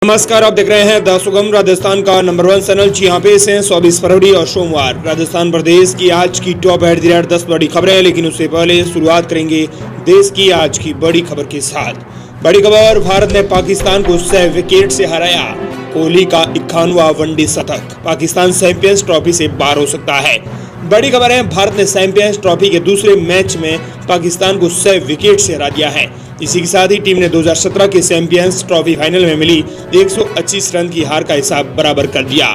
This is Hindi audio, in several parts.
नमस्कार, आप देख रहे हैं द सुगम राजस्थान का नंबर 1 चैनल। जी हाँ, पेश है 24 फरवरी और सोमवार राजस्थान प्रदेश की आज की टॉप एट द रेट 10 बड़ी खबरें। लेकिन उससे पहले शुरुआत करेंगे देश की आज की बड़ी खबर के साथ। बड़ी खबर, भारत ने पाकिस्तान को 6 विकेट से हराया। कोहली का 51वां वनडे शतक, पाकिस्तान चैंपियंस ट्रॉफी से बाहर हो सकता है। बड़ी खबर है, भारत ने चैंपियंस ट्रॉफी के दूसरे मैच में पाकिस्तान को 6 विकेट से हरा दिया है। इसी के साथ ही टीम ने 2017 के चैंपियंस ट्रॉफी फाइनल में मिली 125 रन की हार का हिसाब बराबर कर दिया।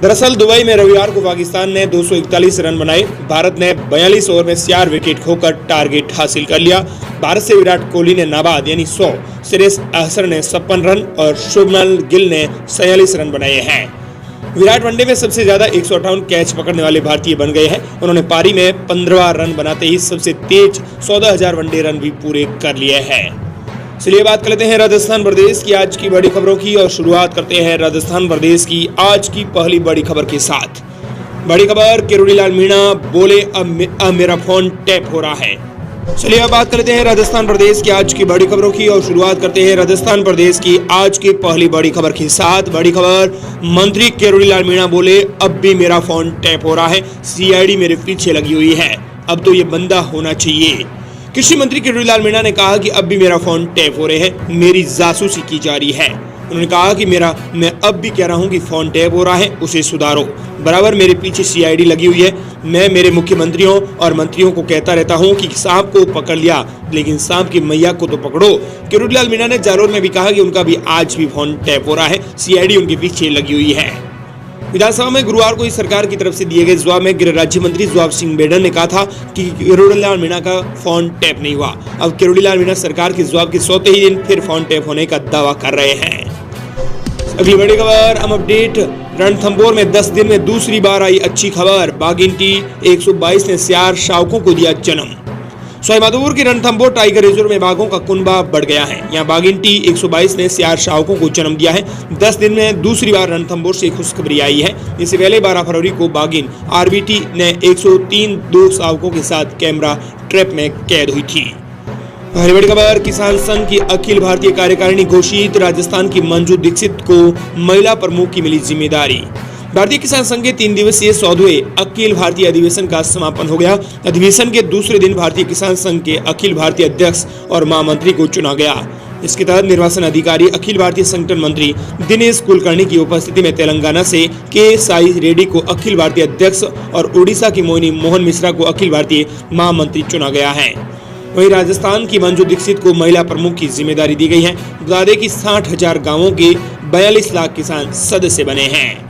दरअसल दुबई में रविवार को पाकिस्तान ने 241 रन बनाए। भारत ने 42 ओवर में 4 विकेट खोकर टारगेट हासिल कर लिया। भारत से विराट कोहली ने नाबाद यानी 100, श्रेयस अय्यर ने 56 रन और शुभमन गिल ने 46 रन बनाए हैं। विराट वनडे में सबसे ज्यादा 158 कैच पकड़ने वाले भारतीय बन गए हैं। उन्होंने पारी में 15वां रन बनाते ही सबसे तेज 14,000 वनडे रन भी पूरे कर लिए हैं। चलिए बात कर लेते हैं राजस्थान प्रदेश की आज की बड़ी खबरों की और शुरुआत करते हैं राजस्थान प्रदेश की आज की पहली बड़ी खबर के साथ। बड़ी खबर, किरोड़ी लाल मीणा बोले अब मेरा फोन टैप हो रहा है। चलिए अब बात करते हैं राजस्थान प्रदेश की आज की बड़ी खबरों की और शुरुआत करते हैं राजस्थान प्रदेश की आज की पहली बड़ी खबर के साथ। बड़ी खबर, मंत्री किरोड़ी लाल मीणा बोले अब भी मेरा फोन टैप हो रहा है, सीआईडी मेरे पीछे लगी हुई है, अब तो ये बंदा होना चाहिए। कृषि मंत्री किरोड़ी लाल मीणा ने कहा कि अब भी मेरा फोन टैप हो रहे हैं, मेरी जासूसी की जा रही है। उन्होंने कहा कि मैं अब भी कह रहा हूं कि फोन टैप हो रहा है, उसे सुधारो, बराबर मेरे पीछे सीआईडी लगी हुई है। मैं मेरे मुख्यमंत्रियों और मंत्रियों को कहता रहता हूं कि सांप को पकड़ लिया, लेकिन सांप की मैया को तो पकड़ो। किरोड़ी लाल मीणा ने जालोर में भी कहा कि उनका भी आज भी फोन टैप हो रहा है, सीआईडी उनके पीछे लगी हुई है। विधानसभा में गुरुवार को इस सरकार की तरफ से दिए गए जवाब में गृह राज्य मंत्री जवाब सिंह बेडन ने कहा था कि किरोड़ी लाल मीणा का फोन टैप नहीं हुआ। अब किरोड़ी लाल मीणा सरकार के जवाब के 100 ही दिन फिर फोन टैप होने का दावा कर रहे हैं। अगली बड़ी खबर, हम अपडेट, रणथंभौर में 10 दिन में दूसरी बार आई अच्छी खबर। बाघिन टी 122 ने 4 शावकों को दिया जन्म। सवाईमाधोपुर के रणथंभौर टाइगर रिजर्व में बाघों का कुनबा बढ़ गया है। यहाँ बाघिन टी 122 ने 4 शावकों को जन्म दिया है। 10 दिन में दूसरी बार रणथंभौर से खुशखबरी आई है। इससे पहले 12 फरवरी को बाघिन आरबीटी ने 103 2 शावकों के साथ कैमरा ट्रैप में कैद हुई थी। पहली बड़ी खबर, किसान संघ की अखिल भारतीय कार्यकारिणी घोषित। राजस्थान की मंजू दीक्षित को महिला प्रमुख की मिली जिम्मेदारी। भारतीय किसान संघ के 3 दिवसीय 100वें अखिल भारतीय अधिवेशन का समापन हो गया। अधिवेशन के दूसरे दिन भारतीय किसान संघ के अखिल भारतीय अध्यक्ष और महामंत्री को चुना गया। इसके तहत निर्वाचन अधिकारी अखिल भारतीय संगठन मंत्री दिनेश कुलकर्णी की उपस्थिति में तेलंगाना से के साई रेड्डी को अखिल भारतीय अध्यक्ष और उड़ीसा की मोहिनी मोहन मिश्रा को अखिल भारतीय महामंत्री चुना गया है। वहीं राजस्थान की मंजू दीक्षित को महिला प्रमुख की जिम्मेदारी दी गई है। बता दें कि 60,000 गांवों के 42 लाख किसान सदस्य बने हैं।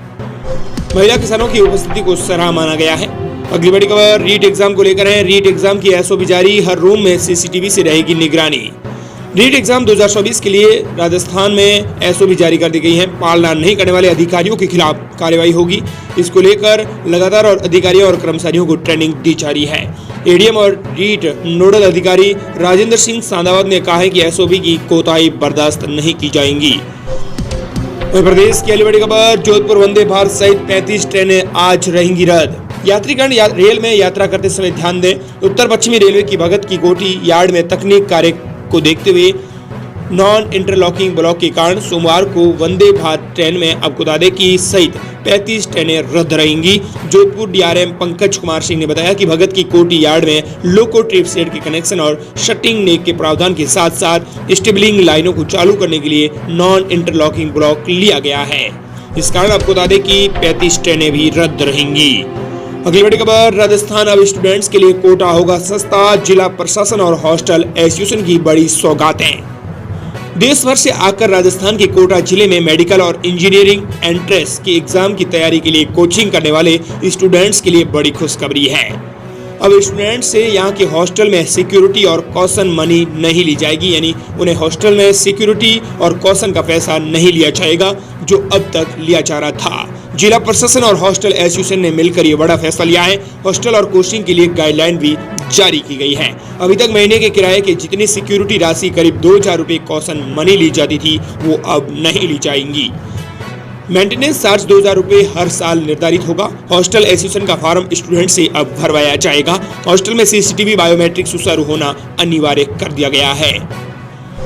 महिला किसानों की उपस्थिति को सराहा माना गया है। अगली बड़ी खबर, रीट एग्जाम को लेकर है। रीट एग्जाम की एसओपी जारी, हर रूम में सीसीटीवी से रहेगी निगरानी। रीट एग्जाम 2024 के लिए राजस्थान में एसओपी जारी कर दी गई है। पालना नहीं करने वाले अधिकारियों के खिलाफ कार्रवाई होगी। इसको लेकर लगातार और अधिकारियों और कर्मचारियों को ट्रेनिंग दी जा रही है। एडीएम और रीट नोडल अधिकारी राजेंद्र सिंह सांदावत ने कहा है कि एसओपी की कोताही बर्दाश्त नहीं की जाएंगी। प्रदेश की अगली बड़ी खबर, जोधपुर वंदे भारत सहित 35 ट्रेनें आज रहेंगी रद्द। यात्रीगण रेल में यात्रा करते समय ध्यान दें, उत्तर पश्चिमी रेलवे की भगत की कोठी यार्ड में तकनीक कार्य को देखते हुए नॉन इंटरलॉकिंग ब्लॉक के कारण सोमवार को वंदे भारत ट्रेन में आपको बता दें कि सहित 35 ट्रेनें रद्द रहेंगी। जोधपुर डीआरएम पंकज कुमार सिंह ने बताया कि भगत की कोठी यार्ड में लोको ट्रिप सेट के कनेक्शन और शटिंग नेक के प्रावधान के साथ साथ स्टेबलिंग लाइनों को चालू करने के लिए नॉन इंटरलॉकिंग ब्लॉक लिया गया है। इस कारण आपको बता दें कि 35 ट्रेनें भी रद्द रहेंगी। अगली बड़ी खबर, राजस्थान अब स्टूडेंट्स के लिए कोटा होगा सस्ता। जिला प्रशासन और हॉस्टल एसोसिएशन की बड़ी सौगातें। देश भर से आकर राजस्थान के कोटा जिले में मेडिकल और इंजीनियरिंग एंट्रेंस की एग्जाम की तैयारी के लिए कोचिंग करने वाले स्टूडेंट्स के लिए बड़ी खुशखबरी है। अब स्टूडेंट्स से यहाँ के हॉस्टल में सिक्योरिटी और कॉशन मनी नहीं ली जाएगी, यानी उन्हें हॉस्टल में सिक्योरिटी और कॉशन का पैसा नहीं लिया जाएगा जो अब तक लिया जा रहा था। जिला प्रशासन और हॉस्टल एसोसिएशन ने मिलकर ये बड़ा फैसला लिया है। हॉस्टल और कोचिंग के लिए गाइडलाइन भी जारी की गई है। अभी तक महीने के किराए के जितनी सिक्योरिटी राशि करीब 2,000 रुपए कॉशन मनी ली जाती थी वो अब नहीं ली जाएंगी। मेंटेनेंस चार्ज 2,000 रुपए हर साल निर्धारित होगा। हॉस्टल एसोसिएशन का फॉर्म स्टूडेंट से अब भरवाया जाएगा। हॉस्टल में सीसीटीवी बायोमेट्रिक सुचारू होना अनिवार्य कर दिया गया है।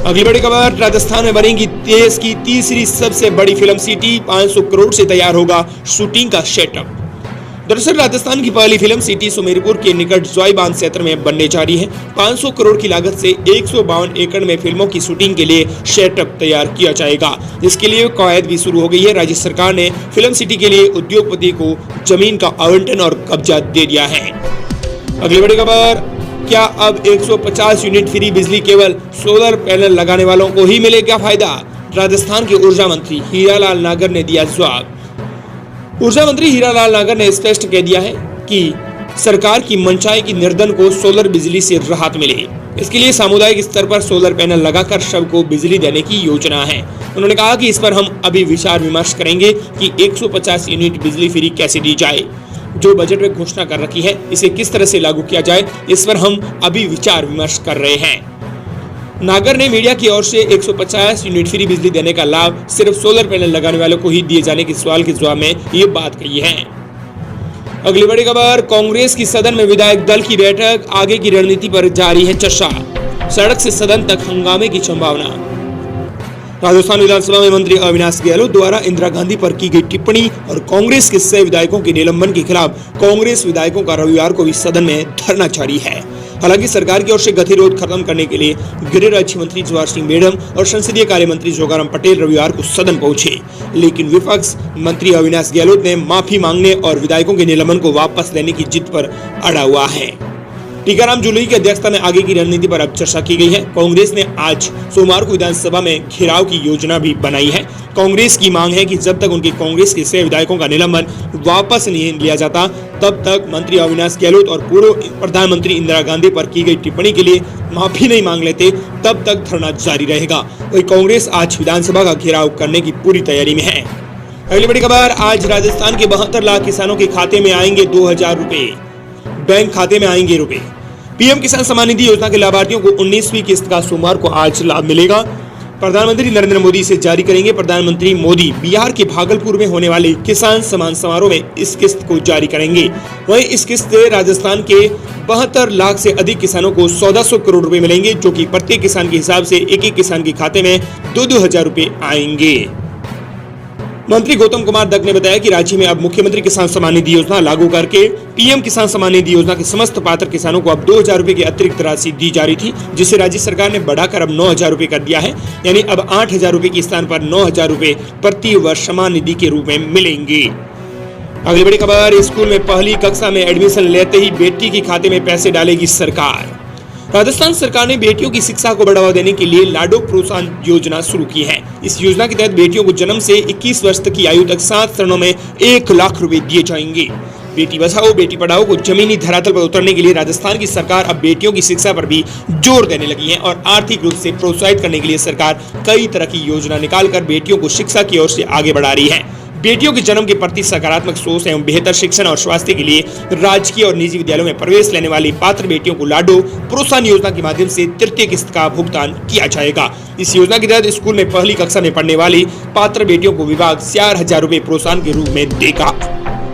अगली बड़ी खबर, राजस्थान में बनेगी देश की तीसरी सबसे बड़ी फिल्म सिटी, 500 करोड़ से तैयार होगा शूटिंग का सेटअप। दरअसल राजस्थान की पहली फिल्म सिटी सुमेरपुर के निकट जोई बांध क्षेत्र में बनने जा रही है। 500 करोड़ की लागत से 152 एकड़ में फिल्मों की शूटिंग के लिए सेटअप तैयार किया जाएगा। इसके लिए कवायद भी शुरू हो गई है। राज्य सरकार ने फिल्म सिटी के लिए उद्योगपति को जमीन का आवंटन और कब्जा दे दिया है। अगली बड़ी खबर, क्या अब 150 यूनिट फ्री बिजली केवल सोलर पैनल लगाने वालों को ही मिलेगा फायदा? राजस्थान के ऊर्जा मंत्री हीरालाल नागर ने दिया जवाब। ऊर्जा मंत्री हीरालाल नागर ने स्पष्ट कह दिया है कि सरकार की मंशा है कि निर्धन को सोलर बिजली से राहत मिले। इसके लिए सामुदायिक स्तर पर सोलर पैनल लगाकर सबको बिजली देने की योजना है। उन्होंने कहा कि इस पर हम अभी विचार विमर्श करेंगे कि 150 यूनिट बिजली फ्री कैसे दी जाए। जो बजट में घोषणा कर रखी है इसे किस तरह से लागू किया जाए, इस पर हम अभी विचार विमर्श कर रहे हैं। नागर ने मीडिया की ओर से 150 यूनिट फ्री बिजली देने का लाभ सिर्फ सोलर पैनल लगाने वालों को ही दिए जाने के सवाल के जवाब में ये बात कही है। अगली बड़ी खबर, कांग्रेस की सदन में विधायक दल की बैठक, आगे की रणनीति पर जारी है चर्चा। सड़क से सदन तक हंगामे की संभावना। राजस्थान विधानसभा में मंत्री अविनाश गहलोत द्वारा इंदिरा गांधी पर की गई टिप्पणी और कांग्रेस के 6 विधायकों के निलंबन के खिलाफ कांग्रेस विधायकों का रविवार को भी सदन में धरना जारी है। हालांकि सरकार की ओर से गतिरोध खत्म करने के लिए गृह राज्य मंत्री जवाहर सिंह मेडम और संसदीय कार्य मंत्री जोगाराम पटेल रविवार को सदन पहुंचे, लेकिन विपक्ष मंत्री अविनाश गहलोत ने माफी मांगने और विधायकों के निलंबन को वापस लेने की जिद पर अड़ा हुआ है। टीकाराम जूली की अध्यक्षता में आगे की रणनीति पर अब चर्चा की गई है। कांग्रेस ने आज सोमवार को विधानसभा में घेराव की योजना भी बनाई है। कांग्रेस की मांग है कि जब तक उनके कांग्रेस के 6 विधायकों का निलंबन वापस नहीं लिया जाता, तब तक मंत्री अविनाश गहलोत और पूर्व प्रधानमंत्री इंदिरा गांधी पर की गई टिप्पणी के लिए माफी नहीं मांग लेते, तब तक धरना जारी रहेगा। वही कांग्रेस आज विधानसभा का घेराव करने की पूरी तैयारी में है। अगली बड़ी खबर, आज राजस्थान के 72 लाख किसानों के खाते में आएंगे 2000 रुपए, बैंक खाते में आएंगे रुपए। पीएम किसान सम्मान निधि योजना के लाभार्थियों को 19वीं किस्त का सोमवार को आज लाभ मिलेगा। प्रधानमंत्री नरेंद्र मोदी इसे जारी करेंगे। प्रधानमंत्री मोदी बिहार के भागलपुर में होने वाले किसान सम्मान समारोह में इस किस्त को जारी करेंगे। वहीं इस किस्त से राजस्थान के 72 लाख से अधिक किसानों को 1400 करोड़ रुपए मिलेंगे, जो कि प्रत्येक किसान के हिसाब से एक किसान के खाते में 2-2 हजार रुपए आएंगे। मंत्री गौतम कुमार दत्त ने बताया कि राज्य में अब मुख्यमंत्री किसान सम्मान निधि योजना लागू करके पीएम किसान सम्मान निधि योजना के समस्त पात्र किसानों को अब 2000 रुपए की अतिरिक्त राशि दी जा रही थी, जिसे राज्य सरकार ने बढ़ाकर अब 9000 रुपए कर दिया है। यानी अब 8000 रुपए के स्थान पर 9000 रुपए प्रति वर्ष सम्मान निधि के रूप में मिलेंगे। अगली बड़ी खबर, स्कूल में पहली कक्षा में एडमिशन लेते ही बेटी के खाते में पैसे डालेगी सरकार। राजस्थान सरकार ने बेटियों की शिक्षा को बढ़ावा देने के लिए लाडो प्रोत्साहन योजना शुरू की है। इस योजना के तहत बेटियों को जन्म से 21 वर्ष तक की आयु तक 7 चरणों में 1 लाख रुपए दिए जाएंगे। बेटी बचाओ बेटी पढ़ाओ को जमीनी धरातल पर उतरने के लिए राजस्थान की सरकार अब बेटियों की शिक्षा पर भी जोर देने लगी है और आर्थिक रूप से प्रोत्साहित करने के लिए सरकार कई तरह की योजना निकालकर बेटियों को शिक्षा की ओर से आगे बढ़ा रही है। बेटियों के जन्म के प्रति सकारात्मक सोच एवं बेहतर शिक्षण और स्वास्थ्य के लिए राजकीय और निजी विद्यालयों में प्रवेश लेने वाली पात्र बेटियों को लाडो प्रोत्साहन योजना के माध्यम से तृतीय किस्त का भुगतान किया जाएगा। इस योजना के तहत स्कूल में पहली कक्षा में पढ़ने वाली पात्र बेटियों को विभाग 4000 रुपए प्रोत्साहन के रूप में देगा।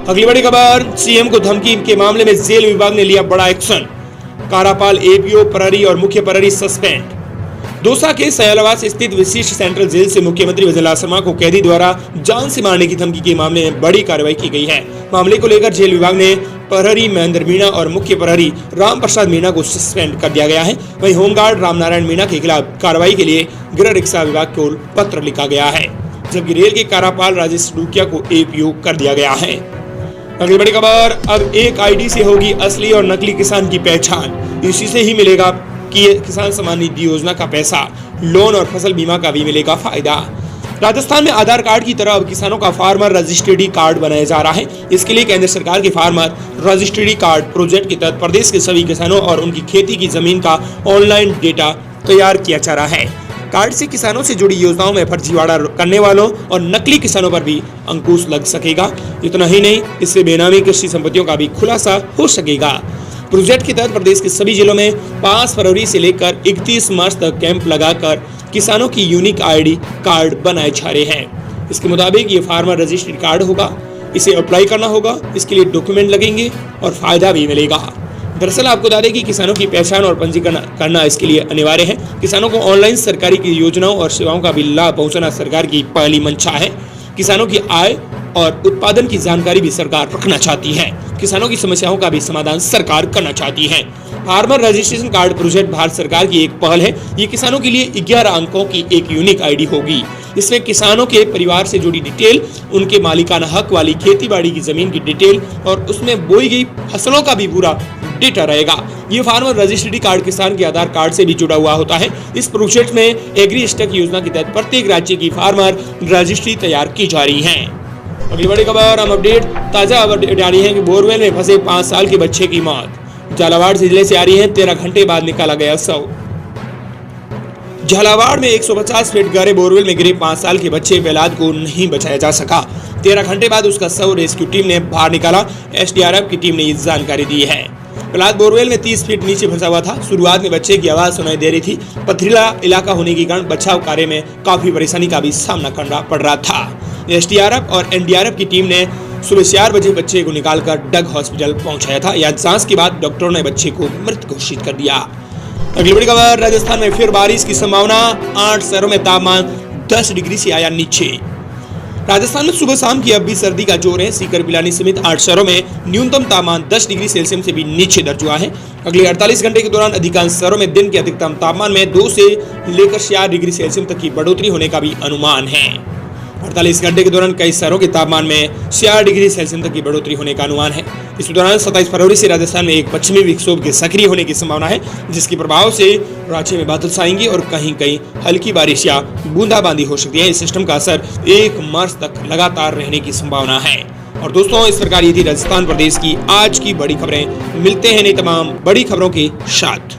अगली बड़ी खबर, सीएम को धमकी के मामले में जेल विभाग ने लिया बड़ा एक्शन। कारापाल एपीओ प्रहरी और मुख्य प्रहरी सस्पेंड। दौसा के सयालावास स्थित विशिष्ट सेंट्रल जेल से मुख्यमंत्री वजूभाई शर्मा को कैदी द्वारा जान से मारने की धमकी के मामले में बड़ी कार्रवाई की गई है। मामले को लेकर जेल विभाग ने प्रहरी महेंद्र मीणा और मुख्य प्रहरी राम प्रसाद मीणा को सस्पेंड कर दिया गया है। वहीं होमगार्ड रामनारायण मीणा के खिलाफ कार्रवाई के लिए गृह रक्षा विभाग को पत्र लिखा गया है, जबकि रेल के कारापाल राजेश डूकिया को एपीओ कर दिया गया है। अगली बड़ी खबर, अब एक आईडी से होगी असली और नकली किसान की पहचान। इसी से ही मिलेगा कि किसान सम्मान निधि योजना का पैसा, लोन और फसल बीमा का भी मिलेगा फायदा। राजस्थान में आधार कार्ड की तरह अब किसानों का फार्मर रजिस्ट्री कार्ड बनाया जा रहा है। इसके लिए केंद्र सरकार के फार्मर रजिस्ट्री कार्ड प्रोजेक्ट के तहत प्रदेश के सभी किसानों और उनकी खेती की जमीन का ऑनलाइन डेटा तैयार किया जा रहा है। कार्ड से किसानों से जुड़ी योजनाओं में फर्जीवाड़ा करने वालों और नकली किसानों पर भी अंकुश लग सकेगा। इतना ही नहीं, इससे बेनामी कृषि संपत्तियों का भी खुलासा हो सकेगा। प्रोजेक्ट के तहत प्रदेश के सभी जिलों में 5 फरवरी से लेकर 31 मार्च तक कैंप लगाकर किसानों की यूनिक आईडी कार्ड बनाए जा रहे हैं। इसके मुताबिक ये फार्मर रजिस्ट्री कार्ड होगा, इसे अप्लाई करना होगा, इसके लिए डॉक्यूमेंट लगेंगे और फायदा भी मिलेगा। दरअसल आपको बता दें कि किसानों की पहचान और पंजीकरण करना इसके लिए अनिवार्य है। किसानों को ऑनलाइन सरकारी की योजनाओं और सेवाओं का भी लाभ पहुंचाना सरकार की पहली मंशा है। किसानों की आय और उत्पादन की जानकारी भी सरकार रखना चाहती है। किसानों की समस्याओं का भी समाधान सरकार करना चाहती है। Farmer registration card project Bharat सरकार की एक पहल है। ये किसानों के लिए 11 अंकों की एक यूनिक आईडी होगी। इसमें किसानों के परिवार से जुड़ी डिटेल, उनके मालिकाना हक वाली खेती बाड़ी की जमीन की डिटेल और उसमें बोई गई फसलों का भी पूरा डेटा रहेगा। ये फार्मर रजिस्ट्री कार्ड किसान के आधार कार्ड से भी जुड़ा हुआ होता है। इस प्रोजेक्ट में एग्री स्टैक योजना के तहत प्रत्येक राज्य की फार्मर रजिस्ट्री तैयार की जा रही है। अगली बड़ी खबर हम ताजा अपडेट आ रही है कि बोरवेल में फंसे 5 साल के बच्चे की मौत। झालावाड़ जिले से आ रही है। 13 घंटे बाद निकाला गया शव। झालावाड़ में 150 फीट गहरे बोरवेल में गिरे 5 साल के बच्चे प्रहलाद को नहीं बचाया जा सका। 13 घंटे बाद उसका शव रेस्क्यू टीम ने बाहर निकाला। एसडीआरएफ की टीम ने ये जानकारी दी है। प्रहलाद बोरवेल में 30 फीट नीचे फंसा हुआ था। शुरुआत में बच्चे की आवाज सुनाई दे रही थी। पथरीला इलाका होने के कारण बचाव कार्य में काफी परेशानी का भी सामना करना पड़ रहा था। एसडीआरएफ और एनडीआरएफ की टीम ने सुबह 4 बजे बच्चे को निकालकर डग हॉस्पिटल पहुंचाया था। यहाँ जांच के बाद डॉक्टरों ने बच्चे को मृत घोषित कर दिया। अगली बड़ी खबर, राजस्थान में फिर बारिश की संभावना। 8 शहरों में तापमान 10 डिग्री से आया नीचे। राजस्थान में सुबह शाम की अब भी सर्दी का जोर है। सीकर, पिलानी समेत 8 शहरों में न्यूनतम तापमान 10 डिग्री सेल्सियस से भी नीचे दर्ज हुआ है। अगले 48 घंटे के दौरान अधिकांश शहरों में दिन के अधिकतम तापमान में 2 से लेकर 4 डिग्री सेल्सियस तक की बढ़ोतरी होने का भी अनुमान है। 48 घंटे के दौरान कई शहरों के तापमान में 4 डिग्री सेल्सियस तक की बढ़ोतरी होने का अनुमान है। इस दौरान 27 फरवरी से राजस्थान में एक पश्चिमी विक्षोभ के सक्रिय होने की संभावना है, जिसके प्रभाव से राज्य में बादल छाएंगे और कहीं कहीं हल्की बारिश या बूंदाबांदी हो सकती है। इस सिस्टम का असर 1 मार्च तक लगातार रहने की संभावना है। और दोस्तों, इस प्रकार ये थी राजस्थान प्रदेश की आज की बड़ी खबरें। मिलते हैं नई तमाम बड़ी खबरों के साथ।